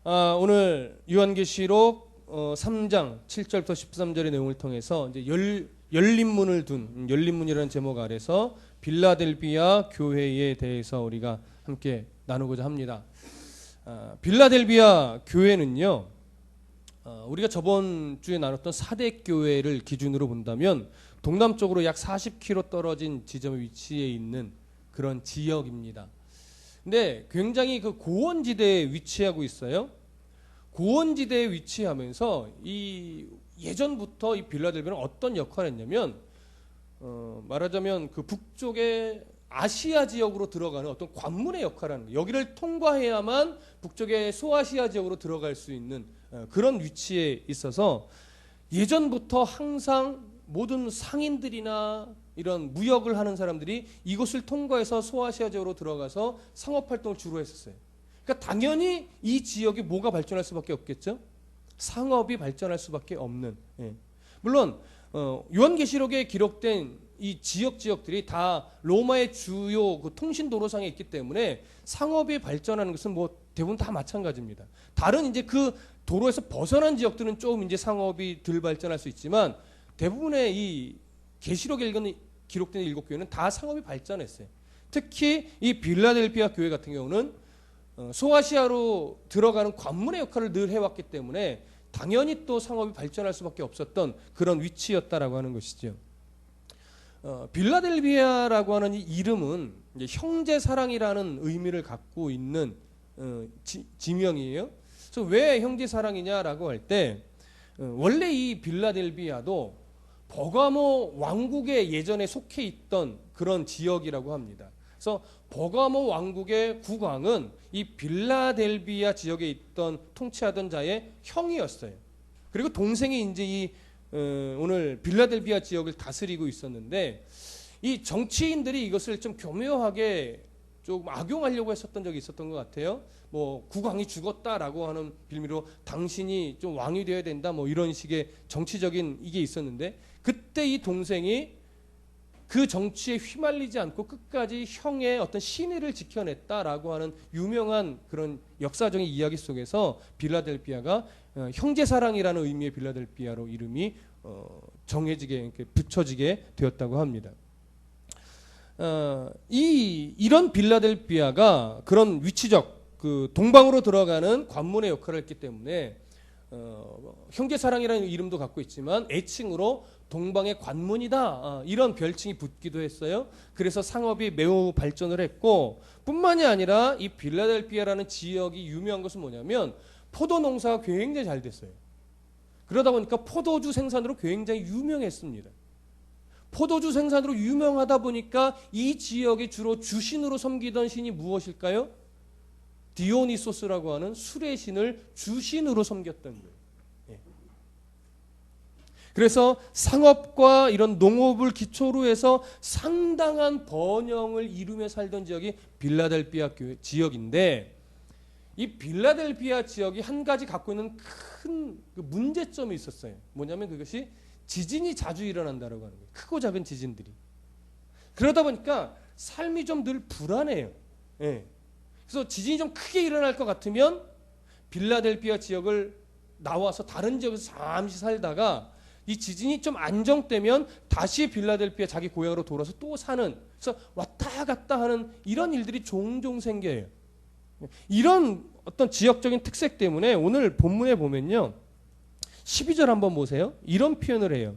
오늘 요한계시록 3장 7절부터 13절의 내용을 통해서 이제 열린문을 둔 열린문이라는 제목 아래서 빌라델비아 교회에 대해서 우리가 함께 나누고자 합니다. 빌라델비아 교회는요, 우리가 저번 주에 나눴던 사대 교회를 기준으로 본다면 동남쪽으로 약 40km 떨어진 지점에 위치해 있는 그런 지역입니다. 근데 굉장히 그 고원지대에 위치하고 있어요. 고원지대에 위치하면서 이 예전부터 이 빌라델비아는 어떤 역할을 했냐면 말하자면 그 북쪽의 아시아 지역으로 들어가는 어떤 관문의 역할을 하는 거예요. 여기를 통과해야만 북쪽의 소아시아 지역으로 들어갈 수 있는 그런 위치에 있어서 예전부터 항상 모든 상인들이나 이런 무역을 하는 사람들이 이곳을 통과해서 소아시아 지역으로 들어가서 상업활동을 주로 했었어요. 그러니까 당연히 이 지역이 뭐가 발전할 수밖에 없겠죠? 상업이 발전할 수밖에 없는. 물론 요한계시록에 기록된 이 지역들이 다 로마의 주요 그 통신 도로상에 있기 때문에 상업이 발전하는 것은 뭐 대부분 다 마찬가지입니다. 다른 이제 그 도로에서 벗어난 지역들은 조금 이제 상업이 덜 발전할 수 있지만 대부분의 이 계시록에 기록된 7교회는 다 상업이 발전했어요. 특히 이 빌라델비아 교회 같은 경우는 소아시아로 들어가는 관문의 역할을 늘 해왔기 때문에 당연히 또 상업이 발전할 수밖에 없었던 그런 위치였다라고 하는 것이죠. 빌라델비아라고 하는 이 이름은 이제 형제사랑이라는 의미를 갖고 있는 지명이에요. 그래서 왜 형제사랑이냐라고 할 때 원래 이 빌라델비아도 버가모 왕국에 예전에 속해 있던 그런 지역이라고 합니다. 그래서 버가모 왕국의 국왕은 이 빌라델비아 지역에 있던 통치하던 자의 형이었어요. 그리고 동생이 이제 이 오늘 빌라델비아 지역을 다스리고 있었는데 이 정치인들이 이것을 좀 교묘하게 조금 악용하려고 했었던 적이 있었던 것 같아요. 뭐 국왕이 죽었다라고 하는 빌미로 당신이 좀 왕이 되어야 된다 뭐 이런 식의 정치적인 이게 있었는데 그때 이 동생이 그 정치에 휘말리지 않고 끝까지 형의 어떤 신의를 지켜냈다라고 하는 유명한 그런 역사적인 이야기 속에서 빌라델비아가 형제사랑이라는 의미의 빌라델비아로 이름이 정해지게 이렇게 붙여지게 되었다고 합니다. 이런 빌라델비아가 그런 위치적 그 동방으로 들어가는 관문의 역할을 했기 때문에 형제사랑이라는 이름도 갖고 있지만 애칭으로 동방의 관문이다 이런 별칭이 붙기도 했어요. 그래서 상업이 매우 발전을 했고 뿐만이 아니라 이 빌라델비아라는 지역이 유명한 것은 뭐냐면 포도 농사가 굉장히 잘 됐어요. 그러다 보니까 포도주 생산으로 굉장히 유명했습니다. 포도주 생산으로 유명하다 보니까 이 지역에 주로 주신으로 섬기던 신이 무엇일까요? 디오니소스라고 하는 술의 신을 주신으로 섬겼던 거예요. 그래서 상업과 이런 농업을 기초로 해서 상당한 번영을 이루며 살던 지역이 빌라델비아 지역인데 이 빌라델비아 지역이 한 가지 갖고 있는 큰 문제점이 있었어요. 뭐냐면 그것이 지진이 자주 일어난다고 하는 거예요. 크고 작은 지진들이. 그러다 보니까 삶이 좀 늘 불안해요. 그래서 지진이 좀 크게 일어날 것 같으면 빌라델비아 지역을 나와서 다른 지역에서 잠시 살다가 이 지진이 좀 안정되면 다시 빌라델비아 자기 고향으로 돌아서 또 사는, 그래서 왔다 갔다 하는 이런 일들이 종종 생겨요. 이런 어떤 지역적인 특색 때문에 오늘 본문에 보면요 12절 한번 보세요. 이런 표현을 해요.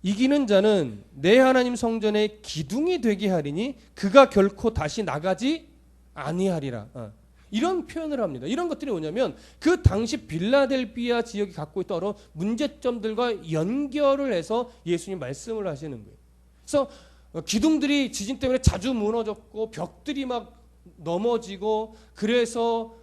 이기는 자는 내 하나님 성전의 기둥이 되게 하리니 그가 결코 다시 나가지 아니하리라. 이런 표현을 합니다. 이런 것들이 뭐냐면 그 당시 빌라델비아 지역이 갖고 있던 어려운 문제점들과 연결을 해서 예수님 말씀을 하시는 거예요. 그래서 기둥들이 지진 때문에 자주 무너졌고 벽들이 막 넘어지고 그래서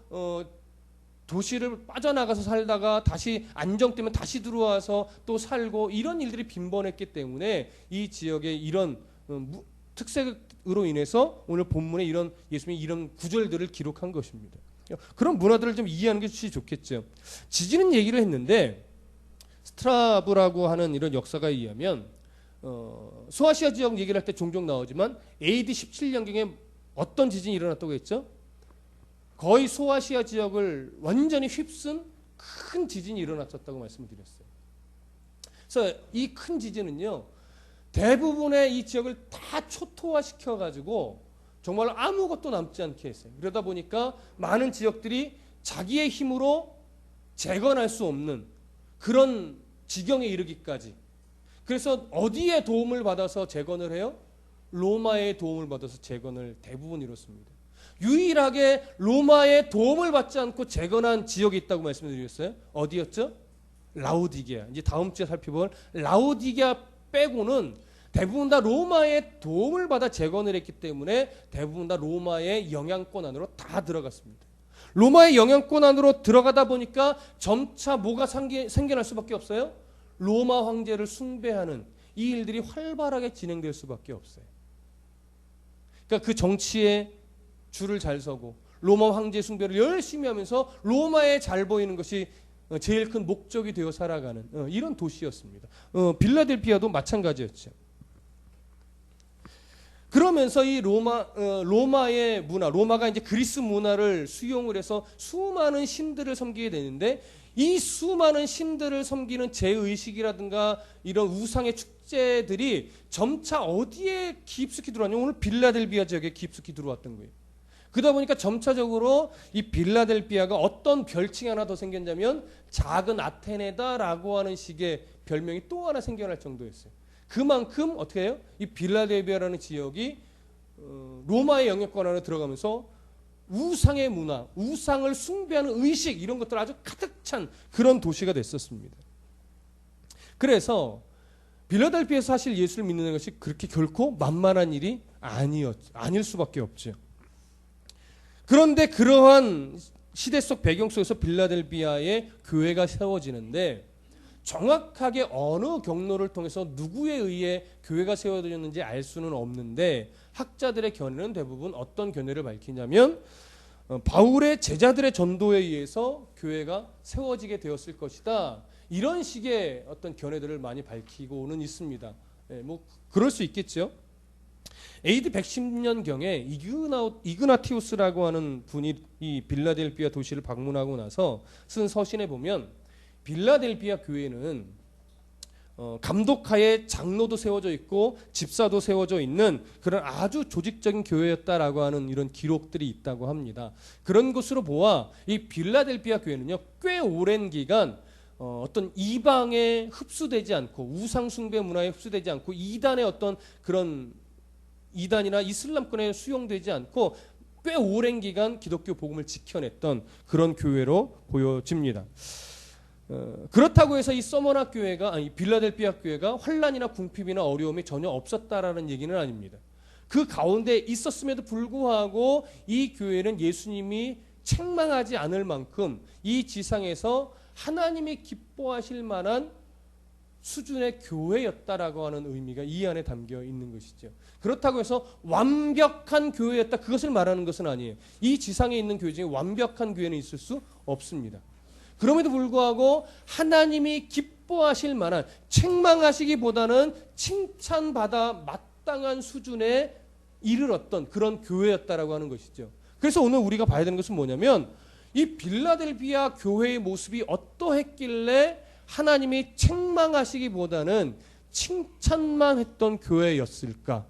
도시를 빠져나가서 살다가 다시 안정되면 다시 들어와서 또 살고 이런 일들이 빈번했기 때문에 이 지역의 이런 특색으로 인해서 오늘 본문에 이런 예수님이 이런 구절들을 기록한 것입니다. 그런 문화들을 좀 이해하는 것이 좋겠죠. 지진은 얘기를 했는데 스트라브라고 하는 이런 역사가에 의하면 소아시아 지역 얘기를 할 때 종종 나오지만 AD 17년경에 어떤 지진이 일어났다고 했죠? 거의 소아시아 지역을 완전히 휩쓴 큰 지진이 일어났었다고 말씀을 드렸어요. 그래서 이 큰 지진은요, 대부분의 이 지역을 다 초토화시켜 가지고 정말 아무것도 남지 않게 했어요. 그러다 보니까 많은 지역들이 자기의 힘으로 재건할 수 없는 그런 지경에 이르기까지. 그래서 어디에 도움을 받아서 재건을 해요? 로마의 도움을 받아서 재건을 대부분 이뤘습니다. 유일하게 로마의 도움을 받지 않고 재건한 지역이 있다고 말씀드렸어요. 어디였죠? 라오디게아. 이제 다음 주에 살펴볼 라오디게아 빼고는 대부분 다 로마의 도움을 받아 재건을 했기 때문에 대부분 다 로마의 영향권 안으로 다 들어갔습니다. 로마의 영향권 안으로 들어가다 보니까 점차 뭐가 생겨날 수밖에 없어요? 로마 황제를 숭배하는 이 일들이 활발하게 진행될 수밖에 없어요. 그러니까 그 정치에 줄을 잘 서고 로마 황제 숭배를 열심히 하면서 로마에 잘 보이는 것이 제일 큰 목적이 되어 살아가는 이런 도시였습니다. 빌라델피아도 마찬가지였죠. 그러면서 이 로마의 문화, 로마가 이제 그리스 문화를 수용을 해서 수많은 신들을 섬기게 되는데, 이 수많은 신들을 섬기는 제의식이라든가 이런 우상의 축제들이 점차 어디에 깊숙이 들어왔냐면 오늘 빌라델비아 지역에 깊숙이 들어왔던 거예요. 그러다 보니까 점차적으로 이 빌라델비아가 어떤 별칭이 하나 더 생겼냐면 작은 아테네다라고 하는 식의 별명이 또 하나 생겨날 정도였어요. 그만큼 어떻게 해요? 이 빌라델비아라는 지역이 로마의 영역권 안에 들어가면서 우상의 문화, 우상을 숭배하는 의식 이런 것들 아주 가득 찬 그런 도시가 됐었습니다. 그래서 빌라델피아에서 사실 예수를 믿는 것이 그렇게 결코 만만한 일이 아닐 수밖에 없죠. 그런데 그러한 시대 속 배경 속에서 빌라델비아의 교회가 세워지는데 정확하게 어느 경로를 통해서 누구에 의해 교회가 세워졌는지 알 수는 없는데 학자들의 견해는 대부분 어떤 견해를 밝히냐면 바울의 제자들의 전도에 의해서 교회가 세워지게 되었을 것이다. 이런 식의 어떤 견해들을 많이 밝히고는 있습니다. 뭐 그럴 수 있겠죠. AD 110년경에 이그나티우스라고 하는 분이 이 빌라델비아 도시를 방문하고 나서 쓴 서신에 보면 빌라델비아 교회는 감독하에 장로도 세워져 있고 집사도 세워져 있는 그런 아주 조직적인 교회였다라고 하는 이런 기록들이 있다고 합니다. 그런 것으로 보아 이 빌라델비아 교회는요, 꽤 오랜 기간 어떤 이방에 흡수되지 않고 우상 숭배 문화에 흡수되지 않고 이단의 어떤 그런 이단이나 이슬람권에 수용되지 않고 꽤 오랜 기간 기독교 복음을 지켜냈던 그런 교회로 보여집니다. 그렇다고 해서 이 서머나 교회가 아니 빌라델비아 교회가 환란이나 궁핍이나 어려움이 전혀 없었다라는 얘기는 아닙니다. 그 가운데 있었음에도 불구하고 이 교회는 예수님이 책망하지 않을 만큼 이 지상에서 하나님이 기뻐하실 만한 수준의 교회였다라고 하는 의미가 이 안에 담겨 있는 것이죠. 그렇다고 해서 완벽한 교회였다 그것을 말하는 것은 아니에요. 이 지상에 있는 교회 중에 완벽한 교회는 있을 수 없습니다. 그럼에도 불구하고 하나님이 기뻐하실 만한 책망하시기보다는 칭찬받아 마땅한 수준에 이르렀던 그런 교회였다라고 하는 것이죠. 그래서 오늘 우리가 봐야 되는 것은 뭐냐면 이 빌라델비아 교회의 모습이 어떠했길래 하나님이 책망하시기보다는 칭찬만 했던 교회였을까?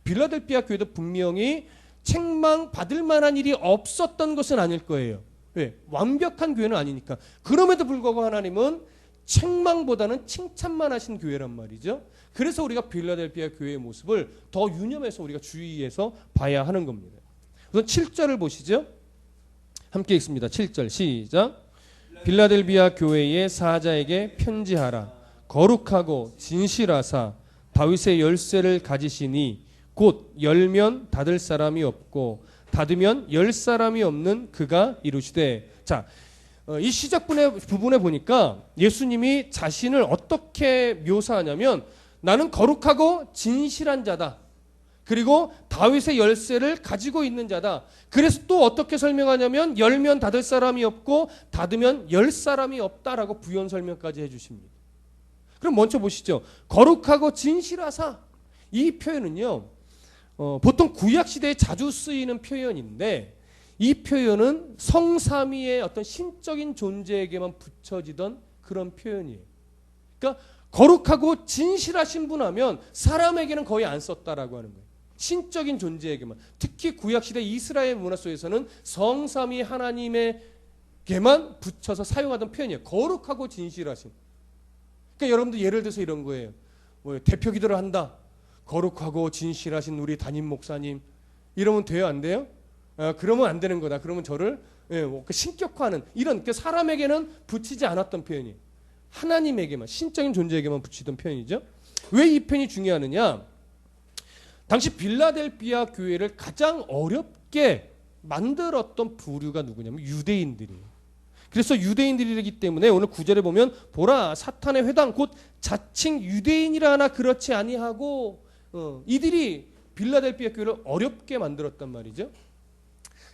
빌라델비아 교회도 분명히 책망받을 만한 일이 없었던 것은 아닐 거예요. 왜? 완벽한 교회는 아니니까. 그럼에도 불구하고 하나님은 책망보다는 칭찬만 하신 교회란 말이죠. 그래서 우리가 빌라델비아 교회의 모습을 더 유념해서 우리가 주의해서 봐야 하는 겁니다. 우선 7절을 보시죠. 함께 읽습니다. 7절 시작. 빌라델비아 교회의 사자에게 편지하라. 거룩하고 진실하사 다윗의 열쇠를 가지시니 곧 열면 닫을 사람이 없고 닫으면 열 사람이 없는 그가 이루시되. 자, 이 시작 부분에 보니까 예수님이 자신을 어떻게 묘사하냐면 나는 거룩하고 진실한 자다. 그리고 다윗의 열쇠를 가지고 있는 자다. 그래서 또 어떻게 설명하냐면 열면 닫을 사람이 없고 닫으면 열 사람이 없다라고 부연 설명까지 해주십니다. 그럼 먼저 보시죠. 거룩하고 진실하사. 이 표현은요, 보통 구약 시대에 자주 쓰이는 표현인데 이 표현은 성삼위의 어떤 신적인 존재에게만 붙여지던 그런 표현이에요. 그러니까 거룩하고 진실하신 분 하면 사람에게는 거의 안 썼다라고 하는 거예요. 신적인 존재에게만. 특히 구약시대 이스라엘 문화 속에서는 성삼위 하나님에게만 붙여서 사용하던 표현이에요. 거룩하고 진실하신. 그러니까 여러분들 예를 들어서 이런 거예요. 뭐 대표 기도를 한다. 거룩하고 진실하신 우리 담임 목사님. 이러면 돼요? 안 돼요? 그러면 안 되는 거다. 그러면 저를 신격화하는 이런 사람에게는 붙이지 않았던 표현이에요. 하나님에게만, 신적인 존재에게만 붙이던 표현이죠. 왜 이 표현이 중요하느냐? 당시 빌라델피아 교회를 가장 어렵게 만들었던 부류가 누구냐면 유대인들이에요. 그래서 유대인들이기 때문에 오늘 9절에 보면 보라 사탄의 회당 곧 자칭 유대인이라 하나 그렇지 아니하고 이들이 빌라델피아 교회를 어렵게 만들었단 말이죠.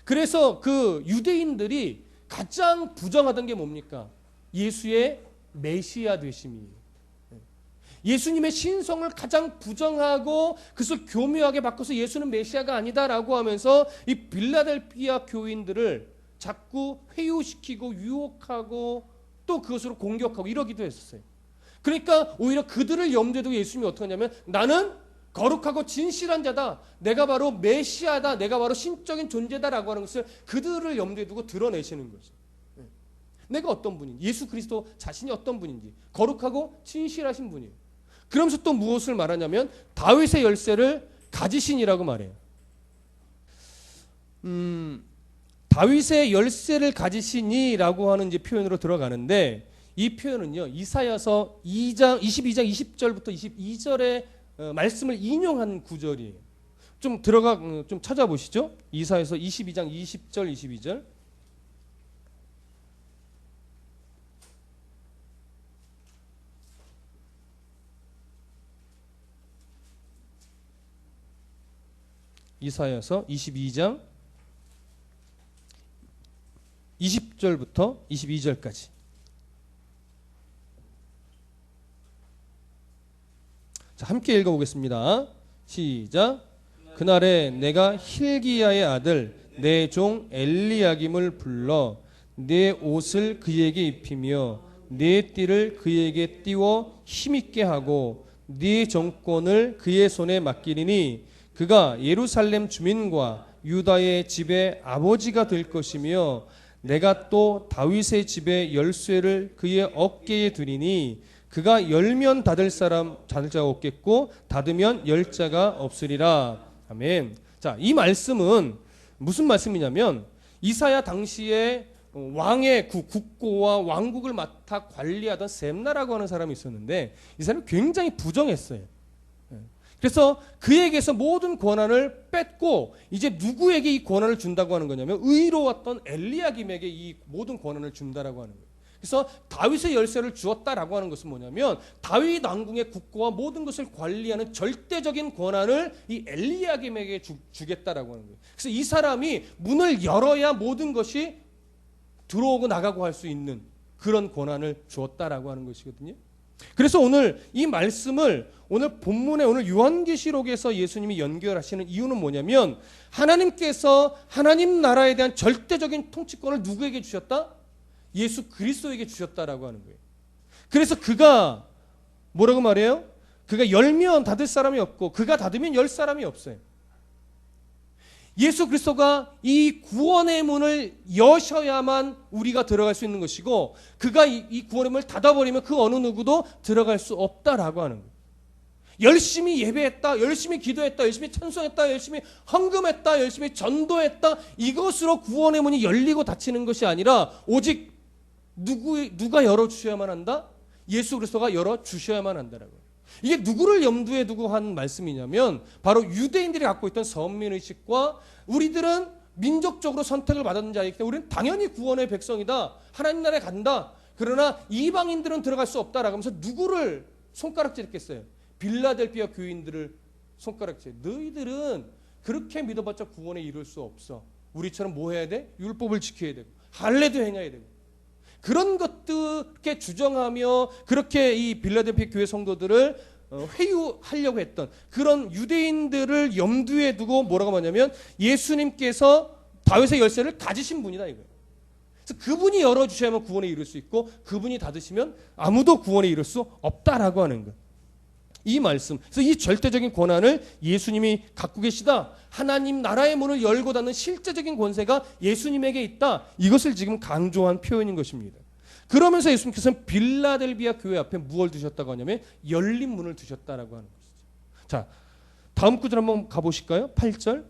그래서 그 유대인들이 가장 부정하던 게 뭡니까? 예수의 메시아 되심이에요. 예수님의 신성을 가장 부정하고 그것을 교묘하게 바꿔서 예수는 메시아가 아니다라고 하면서 이 빌라델피아 교인들을 자꾸 회유시키고 유혹하고 또 그것으로 공격하고 이러기도 했었어요. 그러니까 오히려 그들을 염두에 두고 예수님이 어떻게 하냐면 나는 거룩하고 진실한 자다. 내가 바로 메시아다. 내가 바로 신적인 존재다라고 하는 것을 그들을 염두에 두고 드러내시는 거죠. 내가 어떤 분인지, 예수 그리스도 자신이 어떤 분인지 거룩하고 진실하신 분이에요. 그러면서 또 무엇을 말하냐면 다윗의 열쇠를 가지신이라고 말해요. 다윗의 열쇠를 가지시니라고 하는 이제 표현으로 들어가는데 이 표현은요 이사야서 22장 20절부터 22절의 말씀을 인용한 구절이에요. 좀 찾아보시죠. 이사야서 22장 20절 22절. 이사야서 22장 20절부터 22절까지. 자, 함께 읽어보겠습니다. 시작. 그날에 내가 hil기야의 아들 내 종 엘리야김을 불러 내 옷을 그에게 입히며 내 띠를 그에게 띄워 힘있게 하고 네 정권을 그의 손에 맡기리니 그가 예루살렘 주민과 유다의 집의 아버지가 될 것이며 내가 또 다윗의 집의 열쇠를 그의 어깨에 두리니 그가 열면 닫을 자가 없겠고 닫으면 열 자가 없으리라. 아멘. 자, 이 말씀은 무슨 말씀이냐면 이사야 당시에 왕의 국고와 왕국을 맡아 관리하던 셈나라고 하는 사람이 있었는데 이 사람이 굉장히 부정했어요. 그래서 그에게서 모든 권한을 뺏고 이제 누구에게 이 권한을 준다고 하는 거냐면 의로웠던 엘리야김에게 이 모든 권한을 준다라고 하는 거예요. 그래서 다윗의 열쇠를 주었다라고 하는 것은 뭐냐면 다윗 왕궁의 국고와 모든 것을 관리하는 절대적인 권한을 이 엘리야김에게 주겠다라고 하는 거예요. 그래서 이 사람이 문을 열어야 모든 것이 들어오고 나가고 할 수 있는 그런 권한을 주었다라고 하는 것이거든요. 그래서 오늘 이 말씀을 오늘 본문에 오늘 요한계시록에서 예수님이 연결하시는 이유는 뭐냐면 하나님께서 하나님 나라에 대한 절대적인 통치권을 누구에게 주셨다? 예수 그리스도에게 주셨다라고 하는 거예요. 그래서 그가 뭐라고 말해요? 그가 열면 닫을 사람이 없고 그가 닫으면 열 사람이 없어요. 예수 그리스도가 이 구원의 문을 여셔야만 우리가 들어갈 수 있는 것이고 그가 이 구원의 문을 닫아버리면 그 어느 누구도 들어갈 수 없다라고 하는 거예요. 열심히 예배했다, 열심히 기도했다, 열심히 찬송했다, 열심히 헌금했다, 열심히 전도했다, 이것으로 구원의 문이 열리고 닫히는 것이 아니라 오직 누가 열어주셔야만 한다? 예수 그리스도가 열어주셔야만 한다라고. 이게 누구를 염두에 두고 한 말씀이냐면 바로 유대인들이 갖고 있던 선민의식과 우리들은 민족적으로 선택을 받은 자이기 때문에 우리는 당연히 구원의 백성이다, 하나님 나라에 간다, 그러나 이방인들은 들어갈 수 없다라고 하면서 누구를 손가락질했겠어요? 빌라델피아 교인들을 손가락질. 너희들은 그렇게 믿어봤자 구원에 이룰 수 없어. 우리처럼 뭐 해야 돼? 율법을 지켜야 되고 할례도 행해야 되고 그런 것들께 주정하며 그렇게 이 빌라델피아 교회 성도들을 회유하려고 했던 그런 유대인들을 염두에 두고 뭐라고 하냐면 예수님께서 다윗의 열쇠를 가지신 분이다 이거예요. 그래서 그분이 열어주셔야만 구원에 이를 수 있고 그분이 닫으시면 아무도 구원에 이를 수 없다라고 하는 것. 이 말씀, 그래서 이 절대적인 권한을 예수님이 갖고 계시다. 하나님 나라의 문을 열고 닫는 실제적인 권세가 예수님에게 있다. 이것을 지금 강조한 표현인 것입니다. 그러면서 예수님께서는 빌라델비아 교회 앞에 무엇을 두셨다고 하냐면 열린 문을 두셨다라고 하는 것이죠. 자, 다음 구절 한번 가보실까요? 8절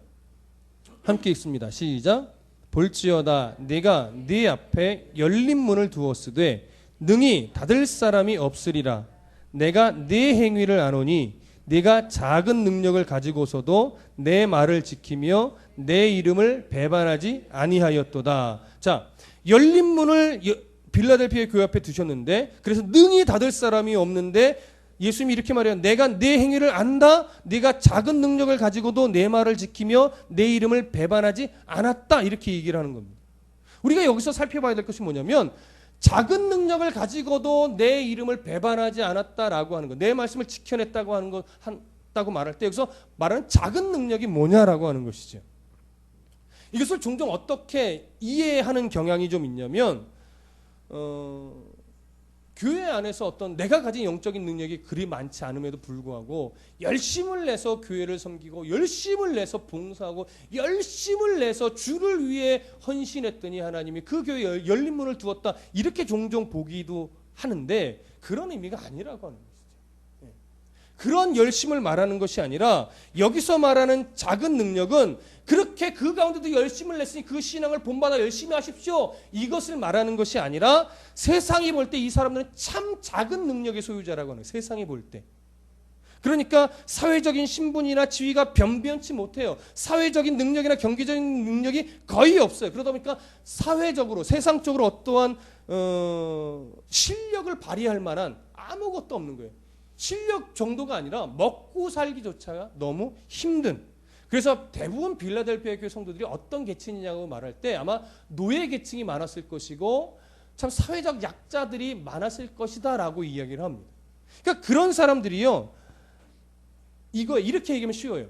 함께 읽습니다. 시작. 볼지어다 내가 네 앞에 열린 문을 두었으되 능히 닫을 사람이 없으리라. 내가 네 행위를 아노니 네가 작은 능력을 가지고서도 내 말을 지키며 내 이름을 배반하지 아니하였도다. 자, 열린 문을 빌라델피아 교회 앞에 두셨는데 그래서 능히 닫을 사람이 없는데 예수님이 이렇게 말해요. 내가 내 행위를 안다. 네가 작은 능력을 가지고도 내 말을 지키며 내 이름을 배반하지 않았다. 이렇게 얘기를 하는 겁니다. 우리가 여기서 살펴봐야 될 것이 뭐냐면 작은 능력을 가지고도 내 이름을 배반하지 않았다라고 하는 것, 내 말씀을 지켜냈다고 하는 것, 한다고 말할 때 여기서 말하는 작은 능력이 뭐냐라고 하는 것이죠. 이것을 종종 어떻게 이해하는 경향이 좀 있냐면 교회 안에서 어떤 내가 가진 영적인 능력이 그리 많지 않음에도 불구하고 열심을 내서 교회를 섬기고 열심을 내서 봉사하고 열심을 내서 주를 위해 헌신했더니 하나님이 그 교회에 열린 문을 두었다. 이렇게 종종 보기도 하는데 그런 의미가 아니라고 하는 것이죠. 그런 열심을 말하는 것이 아니라 여기서 말하는 작은 능력은 그렇게 그 가운데도 열심을 냈으니 그 신앙을 본받아 열심히 하십시오. 이것을 말하는 것이 아니라 세상이 볼 때 이 사람들은 참 작은 능력의 소유자라고 하는 거예요. 세상이 볼 때. 그러니까 사회적인 신분이나 지위가 변변치 못해요. 사회적인 능력이나 경제적인 능력이 거의 없어요. 그러다 보니까 사회적으로 세상적으로 어떠한 실력을 발휘할 만한 아무것도 없는 거예요. 실력 정도가 아니라 먹고 살기조차 너무 힘든. 그래서 대부분 빌라델피아 교회 성도들이 어떤 계층이냐고 말할 때 아마 노예 계층이 많았을 것이고 참 사회적 약자들이 많았을 것이다라고 이야기를 합니다. 그러니까 그런 사람들이요. 이거 이렇게 얘기하면 쉬워요.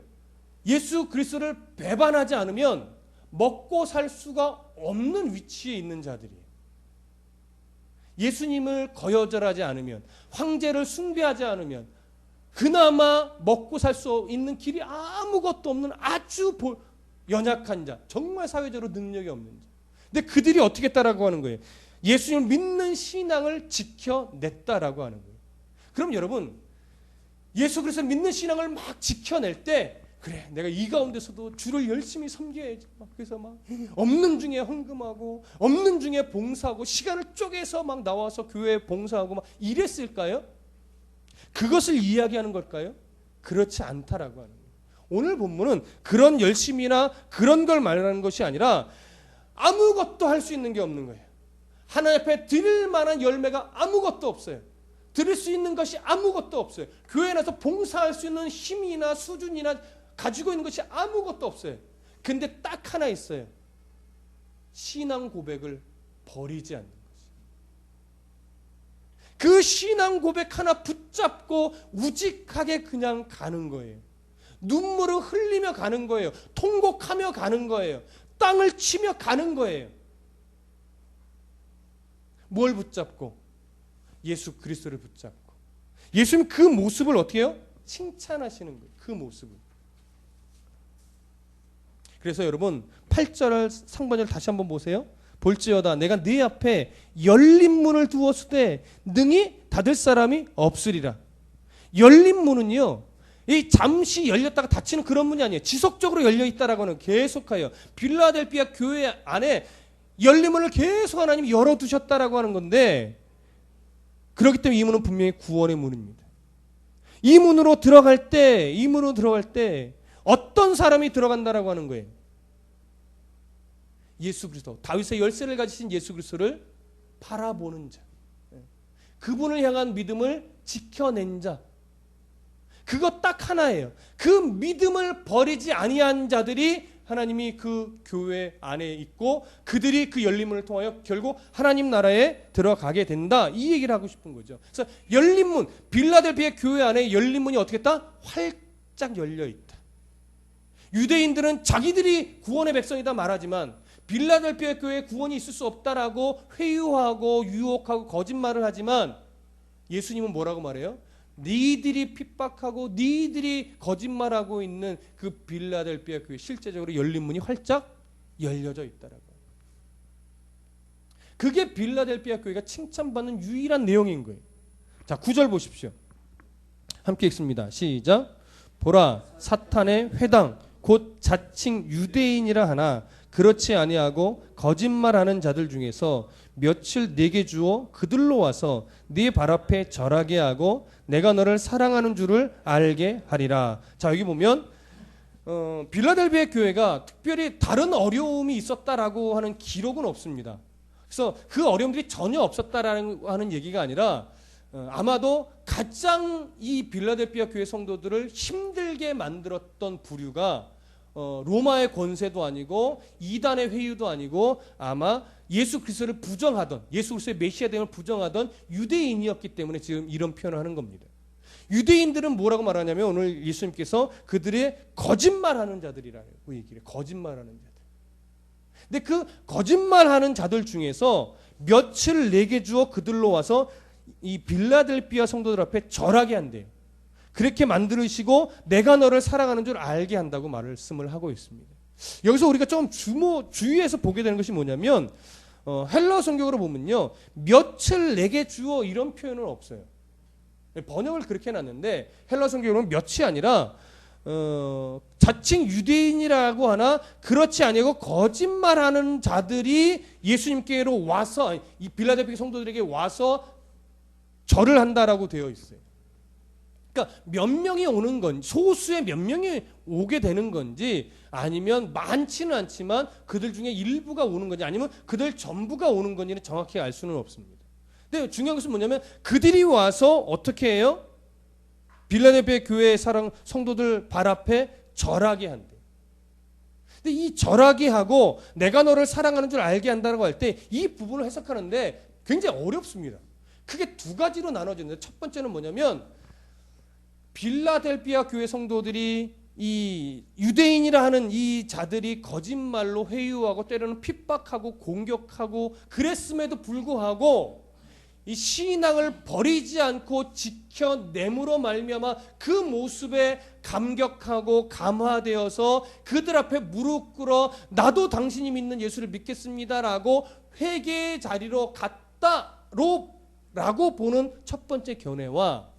예수 그리스도를 배반하지 않으면 먹고 살 수가 없는 위치에 있는 자들이에요. 예수님을 거여절하지 않으면 황제를 숭배하지 않으면 그나마 먹고 살 수 있는 길이 아무것도 없는 아주 연약한 자, 정말 사회적으로 능력이 없는 자. 근데 그들이 어떻게 했다라고 하는 거예요? 예수님을 믿는 신앙을 지켜냈다라고 하는 거예요. 그럼 여러분, 예수 그리스도를 믿는 신앙을 막 지켜낼 때 그래, 내가 이 가운데서도 주를 열심히 섬겨야지. 그래서 막 없는 중에 헌금하고 없는 중에 봉사하고 시간을 쪼개서 막 나와서 교회에 봉사하고 막 이랬을까요? 그것을 이야기하는 걸까요? 그렇지 않다라고 하는 거예요. 오늘 본문은 그런 열심이나 그런 걸 말하는 것이 아니라 아무것도 할 수 있는 게 없는 거예요. 하나님 앞에 드릴 만한 열매가 아무것도 없어요. 드릴 수 있는 것이 아무것도 없어요. 교회에 나서 봉사할 수 있는 힘이나 수준이나 가지고 있는 것이 아무것도 없어요. 근데 딱 하나 있어요. 신앙 고백을 버리지 않는 거죠. 그 신앙 고백 하나 붙잡고 우직하게 그냥 가는 거예요. 눈물을 흘리며 가는 거예요. 통곡하며 가는 거예요. 땅을 치며 가는 거예요. 뭘 붙잡고? 예수 그리스도를 붙잡고. 예수님 그 모습을 어떻게 해요? 칭찬하시는 거예요. 그 모습을. 그래서 여러분 8절 상반절 다시 한번 보세요. 볼지어다 내가 네 앞에 열린 문을 두었으되 능히 닫을 사람이 없으리라. 열린 문은요, 이 잠시 열렸다가 닫히는 그런 문이 아니에요. 지속적으로 열려 있다라고 하는, 계속하여 빌라델피아 교회 안에 열린 문을 계속 하나님이 열어두셨다라고 하는 건데, 그렇기 때문에 이 문은 분명히 구원의 문입니다. 이 문으로 들어갈 때 어떤 사람이 들어간다라고 하는 거예요? 예수 그리스도, 다윗의 열쇠를 가지신 예수 그리스도를 바라보는 자, 그분을 향한 믿음을 지켜낸 자, 그것 딱 하나예요. 그 믿음을 버리지 아니한 자들이 하나님이 그 교회 안에 있고 그들이 그 열린 문을 통하여 결국 하나님 나라에 들어가게 된다, 이 얘기를 하고 싶은 거죠. 그래서 열린 문, 빌라델피아 교회 안에 열린 문이 어떻게 했다? 활짝 열려 있다. 유대인들은 자기들이 구원의 백성이다 말하지만 빌라델피아 교회에 구원이 있을 수 없다라고 회유하고 유혹하고 거짓말을 하지만 예수님은 뭐라고 말해요? 니들이 핍박하고 니들이 거짓말하고 있는 그 빌라델피아 교회 실제적으로 열린 문이 활짝 열려져 있다라고. 그게 빌라델피아 교회가 칭찬받는 유일한 내용인 거예요. 자, 9절 보십시오. 함께 읽습니다. 시작. 보라, 사탄의 회당 곧 자칭 유대인이라 하나 그렇지 아니하고 거짓말하는 자들 중에서 며칠 내게 주어 그들로 와서 네 발 앞에 절하게 하고 내가 너를 사랑하는 줄을 알게 하리라. 자, 여기 보면 빌라델피아 교회가 특별히 다른 어려움이 있었다라고 하는 기록은 없습니다. 그래서 그 어려움들이 전혀 없었다라는 하는 얘기가 아니라 아마도 가장 이 빌라델피아 교회 성도들을 힘들게 만들었던 부류가 로마의 권세도 아니고 이단의 회유도 아니고 아마 예수 그리스도를 부정하던, 예수 그리스도의 메시아됨을 부정하던 유대인이었기 때문에 지금 이런 표현을 하는 겁니다. 유대인들은 뭐라고 말하냐면 오늘 예수님께서 그들의 거짓말하는 자들이라고 얘기를 해요. 거짓말하는 자들. 근데 그 거짓말하는 자들 중에서 며칠 내게 주어 그들로 와서 이 빌라델피아 성도들 앞에 절하게 한대요. 그렇게 만들으시고 내가 너를 사랑하는 줄 알게 한다고 말씀을 하고 있습니다. 여기서 우리가 좀 주의해서 보게 되는 것이 뭐냐면 헬라어 성경으로 보면요, 며칠 내게 주어 이런 표현은 없어요. 번역을 그렇게 해놨는데 헬라어 성경으로는 몇이 아니라 자칭 유대인이라고 하나 그렇지 아니고 거짓말하는 자들이 예수님께로 와서 이 빌라델피아 성도들에게 와서 절을 한다라고 되어 있어요. 그러니까 몇 명이 오는 건지, 소수의 몇 명이 오게 되는 건지, 아니면 많지는 않지만 그들 중에 일부가 오는 건지, 아니면 그들 전부가 오는 건지는 정확히 알 수는 없습니다. 근데 중요한 것은 뭐냐면 그들이 와서 어떻게 해요? 빌라델피아 교회의 사랑 성도들 발 앞에 절하게 한대. 근데 이 절하게 하고 내가 너를 사랑하는 줄 알게 한다고 할 때 이 부분을 해석하는데 굉장히 어렵습니다. 크게 두 가지로 나눠지는데 첫 번째는 뭐냐면 빌라델피아 교회 성도들이 이 유대인이라 하는 이 자들이 거짓말로 회유하고 때로는 핍박하고 공격하고 그랬음에도 불구하고 이 신앙을 버리지 않고 지켜냄으로 말미암아 그 모습에 감격하고 감화되어서 그들 앞에 무릎 꿇어 나도 당신이 믿는 예수를 믿겠습니다라고 회개의 자리로 갔다라고 보는 첫 번째 견해와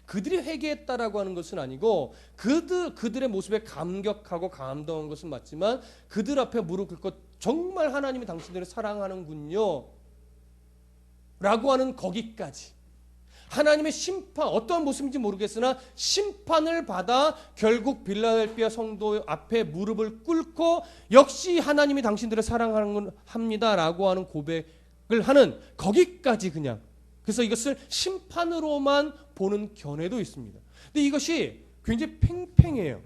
그들이 회개했다라고 하는 것은 아니고 그들의 모습에 감격하고 감동한 것은 맞지만 그들 앞에 무릎 꿇고 정말 하나님이 당신들을 사랑하는군요 라고 하는 거기까지 하나님의 심판 어떠한 모습인지 모르겠으나 심판을 받아 결국 빌라델피아 성도 앞에 무릎을 꿇고 역시 하나님이 당신들을 사랑합니다 라고 하는 고백을 하는 거기까지 그냥 그래서 이것을 심판으로만 보는 견해도 있습니다. 근데 이것이 굉장히 팽팽해요.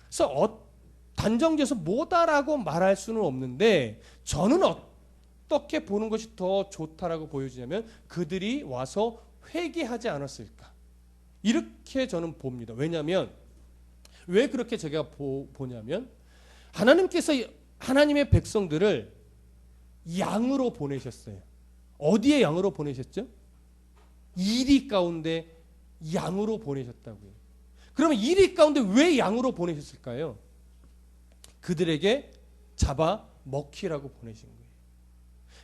그래서 단정지어서 뭐다라고 말할 수는 없는데 저는 어떻게 보는 것이 더 좋다라고 보여지냐면 그들이 와서 회개하지 않았을까 이렇게 저는 봅니다. 왜냐하면 왜 그렇게 제가 보냐면 하나님께서 하나님의 백성들을 양으로 보내셨어요. 어디에 양으로 보내셨죠? 이리 가운데 양으로 보내셨다고요. 그러면 이리 가운데 왜 양으로 보내셨을까요? 그들에게 잡아 먹히라고 보내신 거예요.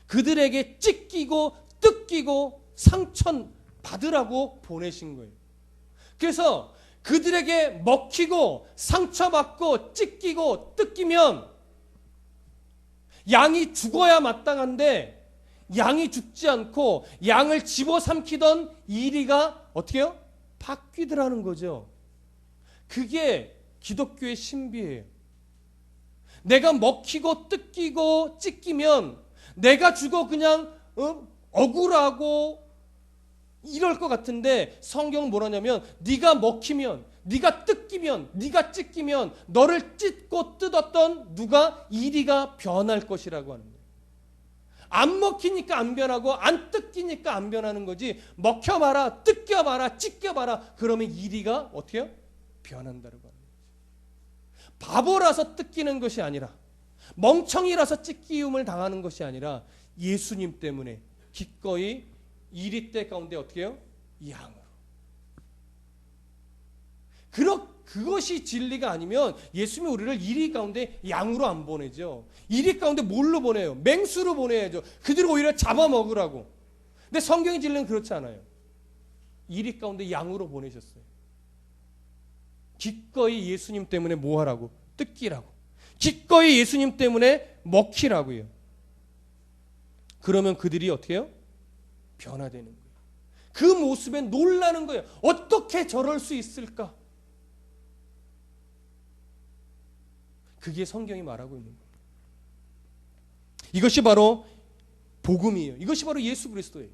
그들에게 찢기고 뜯기고 상처 받으라고 보내신 거예요. 그래서 그들에게 먹히고 상처받고 찢기고 뜯기면 양이 죽어야 마땅한데 양이 죽지 않고 양을 집어삼키던 이리가 어떻게 해요? 바뀌더라는 거죠. 그게 기독교의 신비예요. 내가 먹히고 뜯기고 찢기면 내가 죽어 그냥 억울하고 이럴 것 같은데 성경은 뭐라냐면 네가 먹히면 네가 뜯기면 네가 찢기면 너를 찢고 뜯었던 누가 이리가 변할 것이라고 하는 거예요. 안 먹히니까 안 변하고 안 뜯기니까 안 변하는 거지 먹혀봐라 뜯겨봐라 찢겨봐라 그러면 이리가 어떻게 해요? 변한다고 하는 거죠. 바보라서 뜯기는 것이 아니라, 멍청이라서 찢기움을 당하는 것이 아니라 예수님 때문에 기꺼이 이리떼 가운데 어떻게 해요? 양으로. 그것이 진리가 아니면 예수님이 우리를 이리 가운데 양으로 안 보내죠. 이리 가운데 뭘로 보내요? 맹수로 보내야죠. 그들을 오히려 잡아먹으라고. 근데 성경의 진리는 그렇지 않아요. 이리 가운데 양으로 보내셨어요. 기꺼이 예수님 때문에 뭐 하라고? 뜯기라고. 기꺼이 예수님 때문에 먹히라고요. 그러면 그들이 어떻게 해요? 변화되는 거예요. 그 모습에 놀라는 거예요. 어떻게 저럴 수 있을까? 그게 성경이 말하고 있는 거예요. 이것이 바로 복음이에요. 이것이 바로 예수 그리스도예요.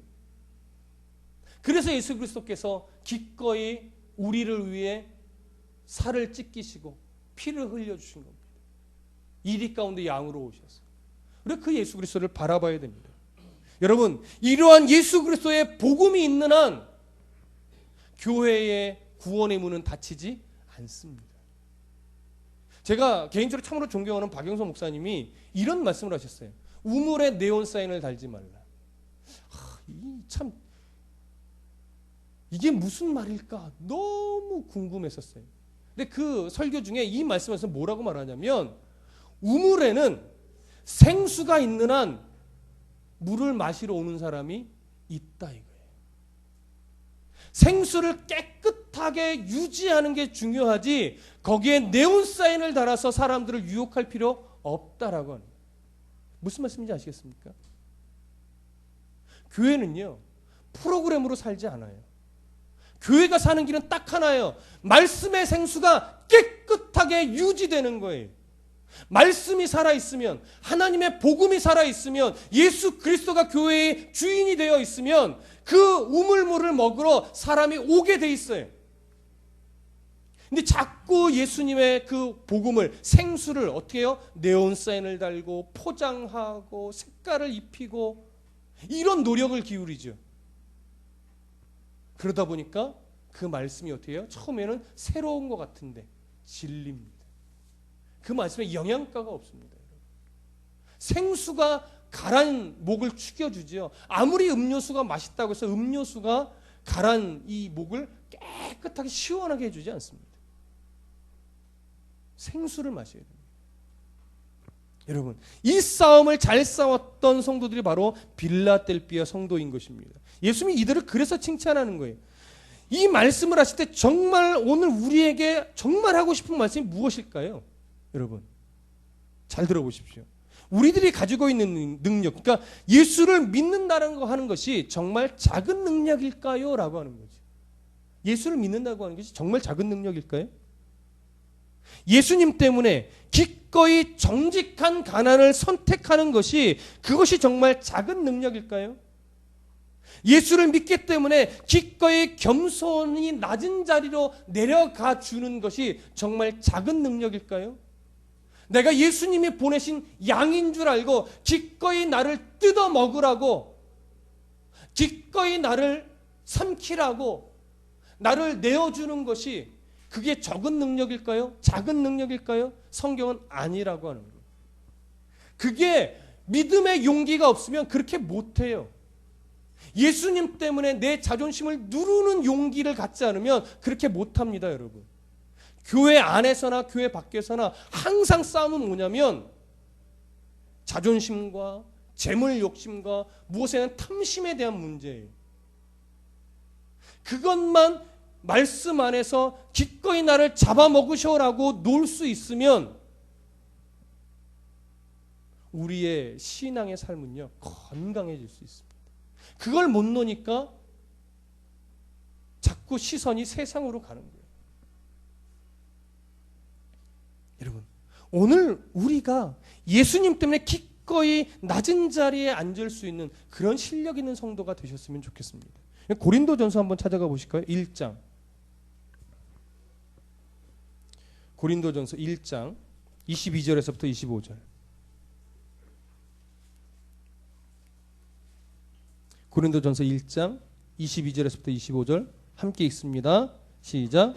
그래서 예수 그리스도께서 기꺼이 우리를 위해 살을 찢기시고 피를 흘려주신 겁니다. 이리 가운데 양으로 오셔서. 그래서 그 예수 그리스도를 바라봐야 됩니다. 여러분, 이러한 예수 그리스도의 복음이 있는 한 교회의 구원의 문은 닫히지 않습니다. 제가 개인적으로 참으로 존경하는 박영선 목사님이 이런 말씀을 하셨어요. 우물에 네온 사인을 달지 말라. 참 이게 무슨 말일까 너무 궁금했었어요. 근데 그 설교 중에 이 말씀에서 뭐라고 말하냐면, 우물에는 생수가 있는 한 물을 마시러 오는 사람이 있다 이거예요. 생수를 깨끗하게 유지하는 게 중요하지, 거기에 네온사인을 달아서 사람들을 유혹할 필요 없다라고 하는 거예요. 무슨 말씀인지 아시겠습니까? 교회는요, 프로그램으로 살지 않아요. 교회가 사는 길은 딱 하나예요. 말씀의 생수가 깨끗하게 유지되는 거예요. 말씀이 살아있으면, 하나님의 복음이 살아있으면, 예수 그리스도가 교회의 주인이 되어 있으면 그 우물물을 먹으러 사람이 오게 돼 있어요. 근데 자꾸 예수님의 그 복음을, 생수를 어떻게 해요? 네온사인을 달고 포장하고 색깔을 입히고 이런 노력을 기울이죠. 그러다 보니까 그 말씀이 어떻게 해요? 처음에는 새로운 것 같은데 진리입니다. 그 말씀에 영양가가 없습니다. 생수가 가란 목을 축여주죠. 아무리 음료수가 맛있다고 해서 음료수가 가란 이 목을 깨끗하게 시원하게 해주지 않습니다. 생수를 마셔야 됩니다. 여러분, 이 싸움을 잘 싸웠던 성도들이 바로 빌라델비아 성도인 것입니다. 예수님이 이들을 그래서 칭찬하는 거예요. 이 말씀을 하실 때 정말 오늘 우리에게 정말 하고 싶은 말씀이 무엇일까요? 여러분, 잘 들어보십시오. 우리들이 가지고 있는 능력, 그러니까 예수를 믿는다는 거 하는 것이 정말 작은 능력일까요? 라고 하는 거죠. 예수를 믿는다고 하는 것이 정말 작은 능력일까요? 예수님 때문에 기꺼이 정직한 가난을 선택하는 것이, 그것이 정말 작은 능력일까요? 예수를 믿기 때문에 기꺼이 겸손히 낮은 자리로 내려가 주는 것이 정말 작은 능력일까요? 내가 예수님이 보내신 양인 줄 알고 기꺼이 나를 뜯어 먹으라고, 기꺼이 나를 삼키라고 나를 내어주는 것이 그게 적은 능력일까요? 작은 능력일까요? 성경은 아니라고 하는 거예요. 그게 믿음의 용기가 없으면 그렇게 못해요. 예수님 때문에 내 자존심을 누르는 용기를 갖지 않으면 그렇게 못합니다, 여러분. 교회 안에서나 교회 밖에서나 항상 싸움은 뭐냐면 자존심과 재물 욕심과 무엇에는 탐심에 대한 문제예요. 그것만 말씀 안에서 기꺼이 나를 잡아먹으셔라고 놓을 수 있으면 우리의 신앙의 삶은요, 건강해질 수 있습니다. 그걸 못 놓으니까 자꾸 시선이 세상으로 가는 거예요. 여러분, 오늘 우리가 예수님 때문에 기꺼이 낮은 자리에 앉을 수 있는 그런 실력 있는 성도가 되셨으면 좋겠습니다. 고린도전서 한번 찾아가 보실까요? 1장. 고린도전서 1장 22절에서부터 25절. 고린도전서 1장 22절에서부터 25절 함께 읽습니다. 시작.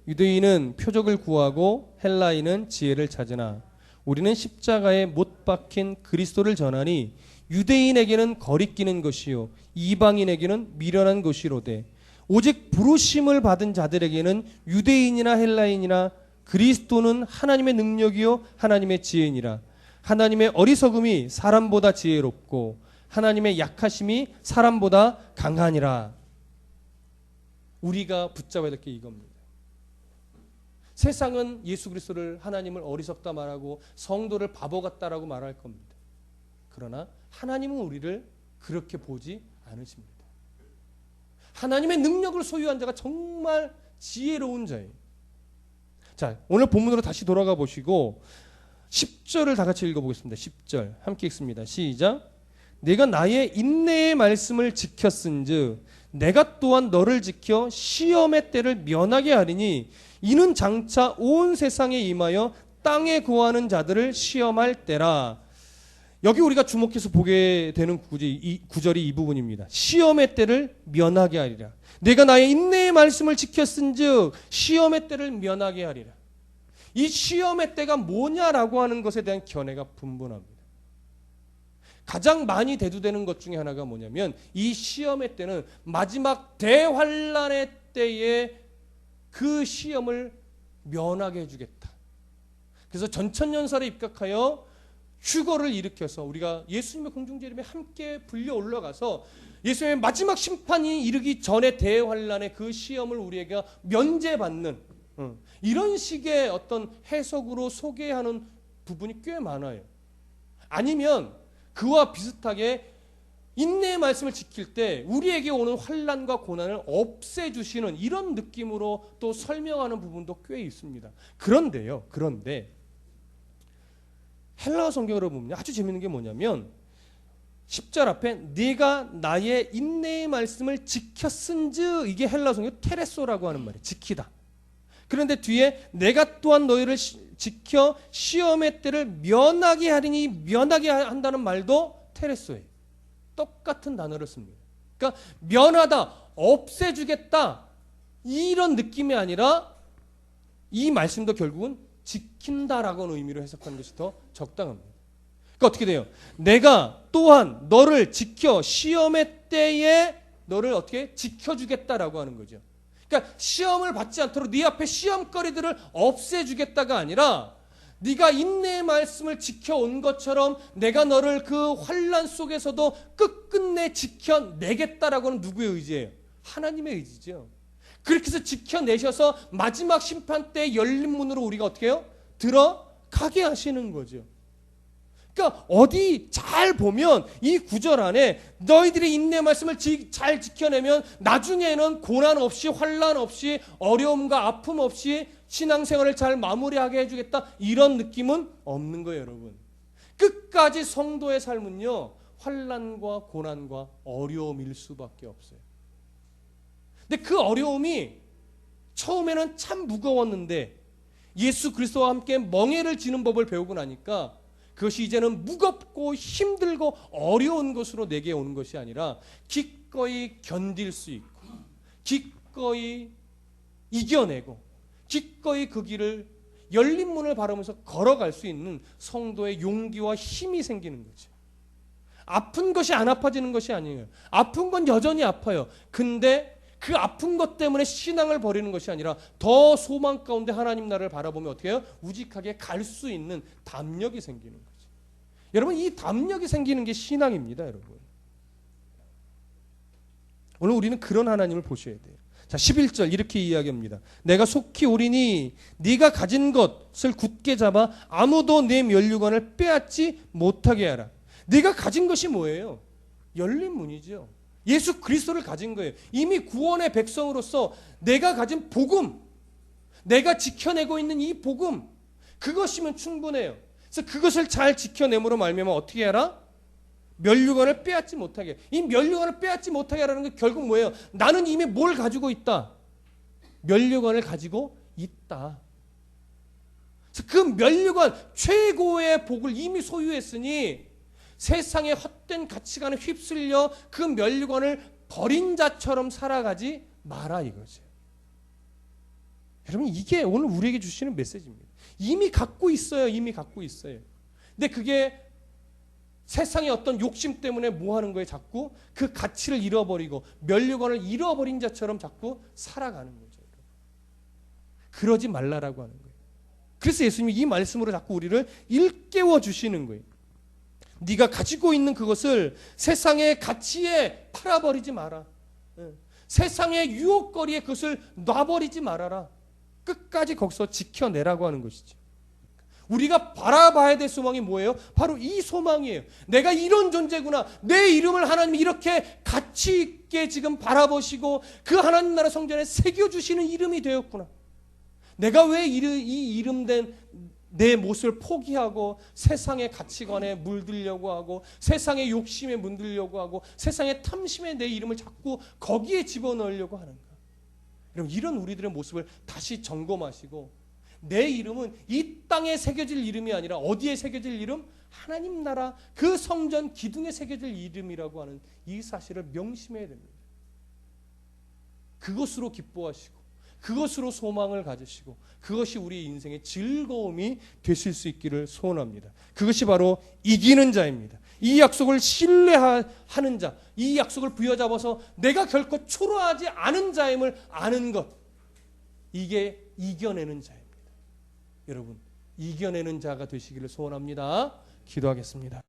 유대인은 표적을 구하고 헬라인은 지혜를 찾으나 우리는 십자가에 못 박힌 그리스도를 전하니 유대인에게는 거리끼는 것이요 이방인에게는 미련한 것이로되 오직 부르심을 받은 자들에게는 유대인이나 헬라인이나 그리스도는 하나님의 능력이요 하나님의 지혜니라. 하나님의 어리석음이 사람보다 지혜롭고 하나님의 약하심이 사람보다 강하니라. 우리가 붙잡아야 될 게 이겁니다. 세상은 예수 그리스도를 하나님을 어리석다 말하고 성도를 바보 같다라고 말할 겁니다. 그러나 하나님은 우리를 그렇게 보지 않으십니다. 하나님의 능력을 소유한 자가 정말 지혜로운 자예요. 자, 오늘 본문으로 다시 돌아가 보시고 10절을 다 같이 읽어보겠습니다. 10절 함께 읽습니다. 시작. 내가 나의 인내의 말씀을 지켰은즉 내가 또한 너를 지켜 시험의 때를 면하게 하리니 이는 장차 온 세상에 임하여 땅에 거하는 자들을 시험할 때라. 여기 우리가 주목해서 보게 되는 구절이 이 부분입니다. 시험의 때를 면하게 하리라. 내가 나의 인내의 말씀을 지켰은즉 시험의 때를 면하게 하리라. 이 시험의 때가 뭐냐라고 하는 것에 대한 견해가 분분합니다. 가장 많이 대두되는 것 중에 하나가 뭐냐면 이 시험의 때는 마지막 대환란의 때에 그 시험을 면하게 해주겠다. 그래서 전천년설에 입각하여 휴거를 일으켜서 우리가 예수님의 공중재림에 함께 불려 올라가서 예수님의 마지막 심판이 이르기 전에 대환란의 그 시험을 우리에게 면제받는 이런 식의 어떤 해석으로 소개하는 부분이 꽤 많아요. 아니면 그와 비슷하게 인내의 말씀을 지킬 때 우리에게 오는 환난과 고난을 없애주시는 이런 느낌으로 또 설명하는 부분도 꽤 있습니다. 그런데 헬라어 성경으로 보면 아주 재밌는 게 뭐냐면 10절 앞에 네가 나의 인내의 말씀을 지켰은즉 이게 헬라어 성경 테레소라고 하는 말이에요. 지키다. 그런데 뒤에 내가 또한 너희를 지켜 시험의 때를 면하게 하리니 면하게 한다는 말도 테레소예요. 똑같은 단어를 씁니다. 그러니까 면하다, 없애주겠다 이런 느낌이 아니라 이 말씀도 결국은 지킨다라고 하는 의미로 해석하는 것이 더 적당합니다. 그러니까 어떻게 돼요? 내가 또한 너를 지켜 시험의 때에 너를 어떻게 지켜주겠다라고 하는 거죠. 그러니까 시험을 받지 않도록 네 앞에 시험거리들을 없애주겠다가 아니라 네가 인내의 말씀을 지켜온 것처럼 내가 너를 그 환난 속에서도 끝끝내 지켜내겠다라고 하는 누구의 의지예요? 하나님의 의지죠. 그렇게 해서 지켜내셔서 마지막 심판 때 열린 문으로 우리가 어떻게 해요? 들어가게 하시는 거죠. 그러니까 어디 잘 보면 이 구절 안에 너희들이 인내 말씀을 잘 지켜내면 나중에는 고난 없이 환난 없이 어려움과 아픔 없이 신앙생활을 잘 마무리하게 해주겠다 이런 느낌은 없는 거예요. 여러분 끝까지 성도의 삶은요 환난과 고난과 어려움일 수밖에 없어요. 근데 그 어려움이 처음에는 참 무거웠는데 예수 그리스도와 함께 멍에를 지는 법을 배우고 나니까 그것이 이제는 무겁고 힘들고 어려운 것으로 내게 오는 것이 아니라 기꺼이 견딜 수 있고 기꺼이 이겨내고 기꺼이 그 길을 열린 문을 바라보면서 걸어갈 수 있는 성도의 용기와 힘이 생기는 거죠. 아픈 것이 안 아파지는 것이 아니에요. 아픈 건 여전히 아파요. 근데 그 아픈 것 때문에 신앙을 버리는 것이 아니라 더 소망 가운데 하나님 나라를 바라보며 어떻게 해요? 우직하게 갈 수 있는 담력이 생기는 거죠. 여러분 이 담력이 생기는 게 신앙입니다. 여러분 오늘 우리는 그런 하나님을 보셔야 돼요. 자 11절 이렇게 이야기합니다. 내가 속히 오리니 네가 가진 것을 굳게 잡아 아무도 내 면류관을 빼앗지 못하게 하라. 네가 가진 것이 뭐예요? 열린 문이죠. 예수 그리스도를 가진 거예요. 이미 구원의 백성으로서 내가 가진 복음, 내가 지켜내고 있는 이 복음, 그것이면 충분해요. 그래서 그것을 잘 지켜내므로 말미암아 어떻게 하라? 면류관을 빼앗지 못하게. 이 면류관을 빼앗지 못하게 하라는 게 결국 뭐예요? 나는 이미 뭘 가지고 있다? 면류관을 가지고 있다. 그래서 그 면류관 최고의 복을 이미 소유했으니 세상의 헛된 가치관에 휩쓸려 그 면류관을 버린 자처럼 살아가지 마라 이거죠. 여러분 이게 오늘 우리에게 주시는 메시지입니다. 이미 갖고 있어요. 이미 갖고 있어요. 근데 그게 세상의 어떤 욕심 때문에 뭐 하는 거예요? 자꾸 그 가치를 잃어버리고 면류관을 잃어버린 자처럼 자꾸 살아가는 거죠. 그러지 말라라고 하는 거예요. 그래서 예수님이 이 말씀으로 자꾸 우리를 일깨워 주시는 거예요. 네가 가지고 있는 그것을 세상의 가치에 팔아버리지 마라. 세상의 유혹거리에 그것을 놔버리지 말아라. 끝까지 거기서 지켜내라고 하는 것이죠. 우리가 바라봐야 될 소망이 뭐예요? 바로 이 소망이에요. 내가 이런 존재구나. 내 이름을 하나님이 이렇게 가치 있게 지금 바라보시고 그 하나님 나라 성전에 새겨주시는 이름이 되었구나. 내가 왜 이 이름된 내 모습을 포기하고 세상의 가치관에 물들려고 하고 세상의 욕심에 물들려고 하고 세상의 탐심에 내 이름을 자꾸 거기에 집어넣으려고 하는가. 여러분 이런 우리들의 모습을 다시 점검하시고 내 이름은 이 땅에 새겨질 이름이 아니라 어디에 새겨질 이름? 하나님 나라 그 성전 기둥에 새겨질 이름이라고 하는 이 사실을 명심해야 됩니다. 그것으로 기뻐하시고 그것으로 소망을 가지시고 그것이 우리 인생의 즐거움이 되실 수 있기를 소원합니다. 그것이 바로 이기는 자입니다. 이 약속을 신뢰하는 자, 이 약속을 부여잡아서 내가 결코 초라하지 않은 자임을 아는 것, 이게 이겨내는 자입니다. 여러분, 이겨내는 자가 되시기를 소원합니다. 기도하겠습니다.